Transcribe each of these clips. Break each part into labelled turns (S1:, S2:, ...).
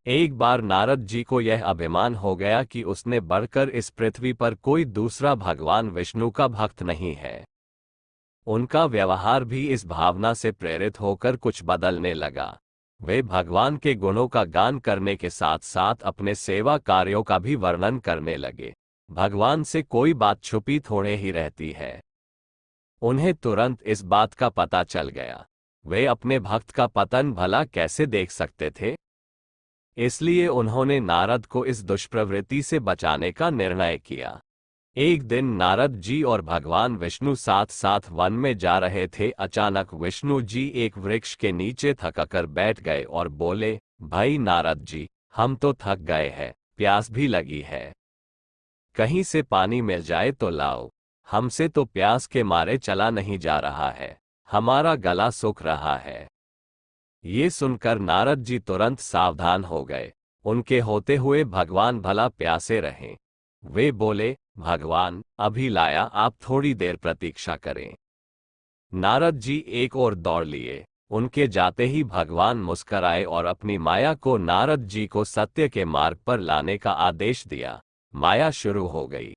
S1: एक बार नारद जी को यह अभिमान हो गया कि उसने बढ़कर इस पृथ्वी पर कोई दूसरा भगवान विष्णु का भक्त नहीं है। उनका व्यवहार भी इस भावना से प्रेरित होकर कुछ बदलने लगा। वे भगवान के गुणों का गान करने के साथ साथ अपने सेवा कार्यों का भी वर्णन करने लगे। भगवान से कोई बात छुपी थोड़े ही रहती है। उन्हें तुरंत इस बात का पता चल गया। वे अपने भक्त का पतन भला कैसे देख सकते थे? इसलिए उन्होंने नारद को इस दुष्प्रवृत्ति से बचाने का निर्णय किया। एक दिन नारद जी और भगवान विष्णु साथ साथ वन में जा रहे थे। अचानक विष्णु जी एक वृक्ष के नीचे थककर बैठ गए और बोले, भाई नारद जी, हम तो थक गए हैं, प्यास भी लगी है। कहीं से पानी मिल जाए तो लाओ। हमसे तो प्यास के मारे चला नहीं जा रहा है, हमारा गला सूख रहा है। ये सुनकर नारद जी तुरंत सावधान हो गए। उनके होते हुए भगवान भला प्यासे रहें। वे बोले, भगवान अभी लाया, आप थोड़ी देर प्रतीक्षा करें। नारद जी एक और दौड़ लिए। उनके जाते ही भगवान मुस्कराए और अपनी माया को नारद जी को सत्य के मार्ग पर लाने का आदेश दिया। माया शुरू हो गई।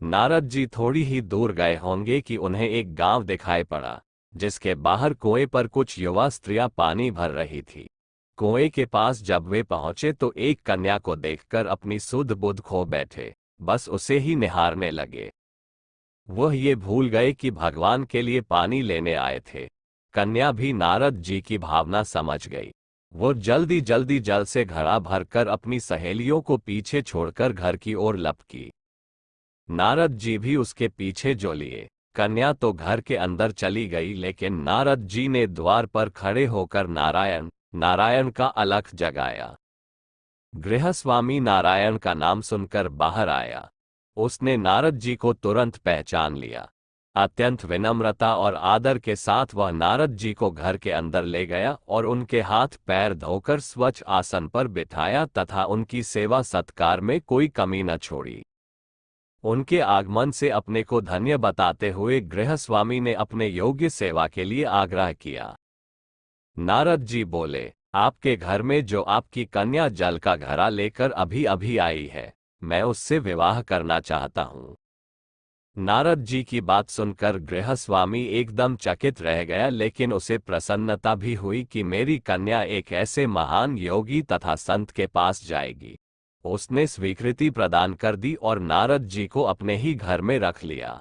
S1: नारद जी थोड़ी ही दूर गए होंगे कि उन्हें एक गांव दिखाई पड़ा, जिसके बाहर कुएं पर कुछ युवा स्त्रियां पानी भर रही थी। कुएं के पास जब वे पहुंचे तो एक कन्या को देखकर अपनी सुध बुध खो बैठे, बस उसे ही निहारने लगे। वह ये भूल गए कि भगवान के लिए पानी लेने आए थे। कन्या भी नारद जी की भावना समझ गई। वो जल्दी जल्दी जल से घड़ा भरकर अपनी सहेलियों को पीछे छोड़कर घर की ओर लपकी। नारद जी भी उसके पीछे जो लिए। कन्या तो घर के अंदर चली गई, लेकिन नारद जी ने द्वार पर खड़े होकर नारायण नारायण का अलख जगाया। गृहस्वामी नारायण का नाम सुनकर बाहर आया। उसने नारद जी को तुरंत पहचान लिया। अत्यंत विनम्रता और आदर के साथ वह नारद जी को घर के अंदर ले गया और उनके हाथ पैर धोकर स्वच्छ आसन पर बिठाया तथा उनकी सेवा सत्कार में कोई कमी न छोड़ी। उनके आगमन से अपने को धन्य बताते हुए गृहस्वामी ने अपने योग्य सेवा के लिए आग्रह किया। नारद जी बोले, आपके घर में जो आपकी कन्या जल का घड़ा लेकर अभी अभी आई है, मैं उससे विवाह करना चाहता हूँ। नारद जी की बात सुनकर गृहस्वामी एकदम चकित रह गया, लेकिन उसे प्रसन्नता भी हुई कि मेरी कन्या एक ऐसे महान योगी तथा संत के पास जाएगी। उसने स्वीकृति प्रदान कर दी और नारद जी को अपने ही घर में रख लिया।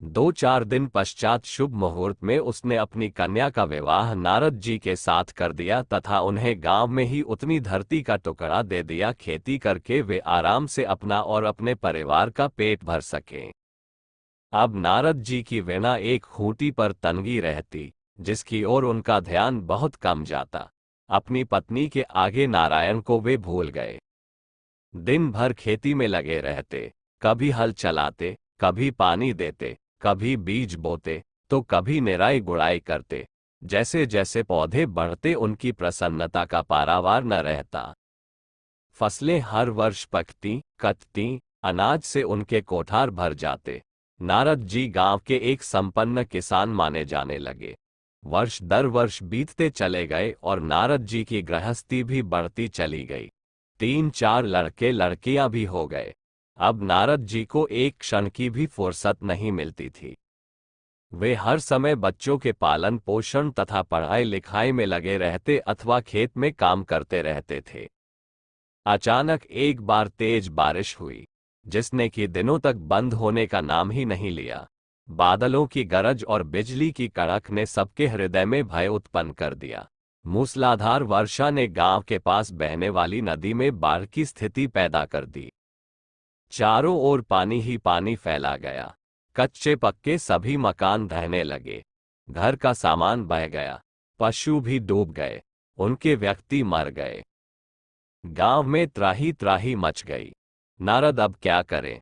S1: 2-4 दिन पश्चात शुभ मुहूर्त में उसने अपनी कन्या का विवाह नारद जी के साथ कर दिया तथा उन्हें गांव में ही उतनी धरती का टुकड़ा दे दिया, खेती करके वे आराम से अपना और अपने परिवार का पेट भर सकें। अब नारद जी की वीणा एक खूंटी पर तनगी रहती, जिसकी ओर उनका ध्यान बहुत कम जाता। अपनी पत्नी के आगे नारायण को वे भूल गए। दिन भर खेती में लगे रहते, कभी हल चलाते, कभी पानी देते, कभी बीज बोते, तो कभी निराई गुड़ाई करते। जैसे जैसे पौधे बढ़ते उनकी प्रसन्नता का पारावार न रहता। फसलें हर वर्ष पकती कटती, अनाज से उनके कोठार भर जाते। नारद जी गांव के एक संपन्न किसान माने जाने लगे। वर्ष दर वर्ष बीतते चले गए और नारद जी की गृहस्थी भी बढ़ती चली गई। 3-4 लड़के लड़कियां भी हो गए। अब नारद जी को एक क्षण की भी फुर्सत नहीं मिलती थी। वे हर समय बच्चों के पालन पोषण तथा पढ़ाई लिखाई में लगे रहते अथवा खेत में काम करते रहते थे। अचानक एक बार तेज बारिश हुई, जिसने कि दिनों तक बंद होने का नाम ही नहीं लिया। बादलों की गरज और बिजली की कड़क ने सबके हृदय में भय उत्पन्न कर दिया। मूसलाधार वर्षा ने गांव के पास बहने वाली नदी में बाढ़ की स्थिति पैदा कर दी। चारों ओर पानी ही पानी फैला गया। कच्चे पक्के सभी मकान ढहने लगे। घर का सामान बह गया। पशु भी डूब गए। उनके व्यक्ति मर गए। गांव में त्राही त्राही मच गई। नारद अब क्या करें?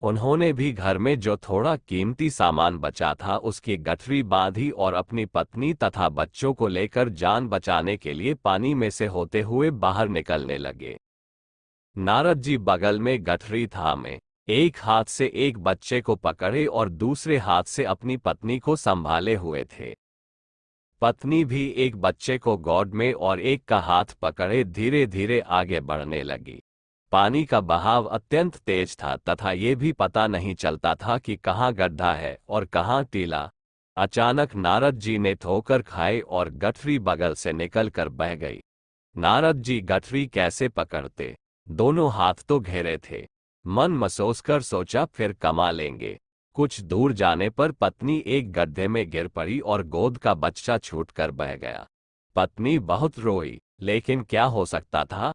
S1: उन्होंने भी घर में जो थोड़ा कीमती सामान बचा था उसकी गठरी बांधी और अपनी पत्नी तथा बच्चों को लेकर जान बचाने के लिए पानी में से होते हुए बाहर निकलने लगे। नारद जी बगल में गठरी थामे, एक हाथ से एक बच्चे को पकड़े और दूसरे हाथ से अपनी पत्नी को संभाले हुए थे। पत्नी भी एक बच्चे को गोद में और एक का हाथ पकड़े धीरे धीरे आगे बढ़ने लगी। पानी का बहाव अत्यंत तेज था तथा ये भी पता नहीं चलता था कि कहाँ गड्ढा है और कहाँ टीला। अचानक नारद जी ने ठोकर खाई और गठरी बगल से निकलकर बह गई। नारद जी गठरी कैसे पकड़ते, दोनों हाथ तो घेरे थे। मन महसूस कर सोचा फिर कमा लेंगे। कुछ दूर जाने पर पत्नी एक गड्ढे में गिर पड़ी और गोद का बच्चा छूटकर बह गया। पत्नी बहुत रोई, लेकिन क्या हो सकता था।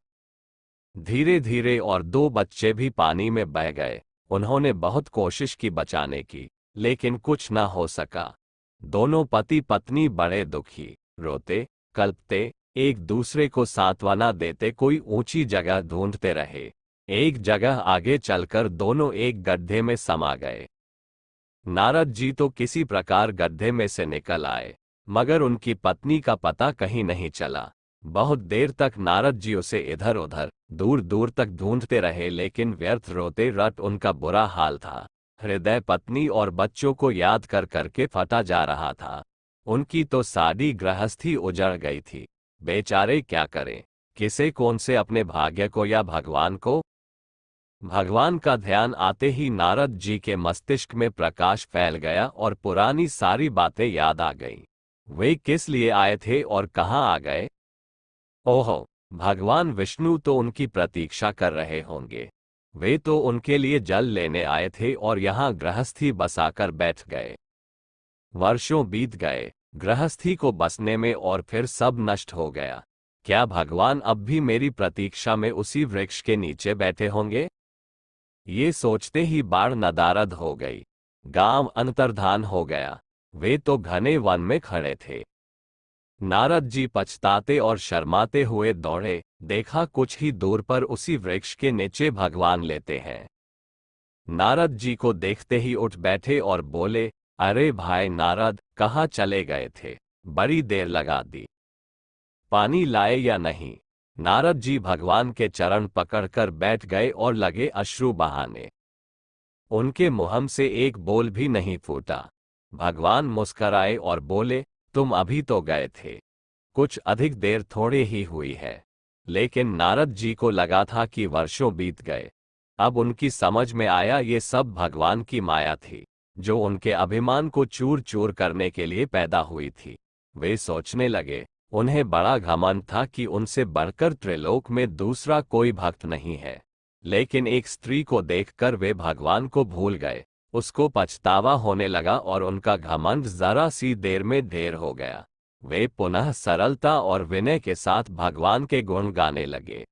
S1: धीरे धीरे और दो बच्चे भी पानी में बह गए। उन्होंने बहुत कोशिश की बचाने की, लेकिन कुछ न हो सका। दोनों पति पत्नी बड़े दुखी, रोते, कल्पते, एक दूसरे को सांत्वना देते कोई ऊंची जगह ढूंढते रहे। एक जगह आगे चलकर दोनों एक गड्ढे में समा गए। नारद जी तो किसी प्रकार गड्ढे में से निकल आए, मगर उनकी पत्नी का पता कहीं नहीं चला। बहुत देर तक नारद जी उसे इधर उधर दूर दूर तक ढूंढते रहे, लेकिन व्यर्थ रोते रट उनका बुरा हाल था। हृदय पत्नी और बच्चों को याद कर करके फटा जा रहा था। उनकी तो सारी गृहस्थी उजड़ गई थी। बेचारे क्या करें, किसे कौन से अपने भाग्य को या भगवान को। भगवान का ध्यान आते ही नारद जी के मस्तिष्क में प्रकाश फैल गया और पुरानी सारी बातें याद आ गईं। वे किस लिए आए थे और कहाँ आ गए। ओहो, भगवान विष्णु तो उनकी प्रतीक्षा कर रहे होंगे। वे तो उनके लिए जल लेने आए थे और यहाँ गृहस्थी बसाकर बैठ गए। वर्षों बीत गए गृहस्थी को बसने में और फिर सब नष्ट हो गया। क्या भगवान अब भी मेरी प्रतीक्षा में उसी वृक्ष के नीचे बैठे होंगे। ये सोचते ही बाढ़ नदारद हो गई। गांव अंतर्धान हो गया। वे तो घने वन में खड़े थे। नारद जी पछताते और शर्माते हुए दौड़े, देखा कुछ ही दूर पर उसी वृक्ष के नीचे भगवान लेते हैं। नारद जी को देखते ही उठ बैठे और बोले, अरे भाई नारद, कहाँ चले गए थे, बड़ी देर लगा दी। पानी लाए या नहीं। नारद जी भगवान के चरण पकड़कर बैठ गए और लगे अश्रु बहाने। उनके मुंह से एक बोल भी नहीं फूटा। भगवान मुस्कराए और बोले, तुम अभी तो गए थे, कुछ अधिक देर थोड़ी ही हुई है। लेकिन नारद जी को लगा था कि वर्षों बीत गए। अब उनकी समझ में आया ये सब भगवान की माया थी, जो उनके अभिमान को चूर चूर करने के लिए पैदा हुई थी। वे सोचने लगे, उन्हें बड़ा घमंड था कि उनसे बढ़कर त्रिलोक में दूसरा कोई भक्त नहीं है। लेकिन एक स्त्री को देखकर वे भगवान को भूल गए। उसको पछतावा होने लगा और उनका घमंड जरा सी देर में ढेर हो गया। वे पुनः सरलता और विनय के साथ भगवान के गुण गाने लगे।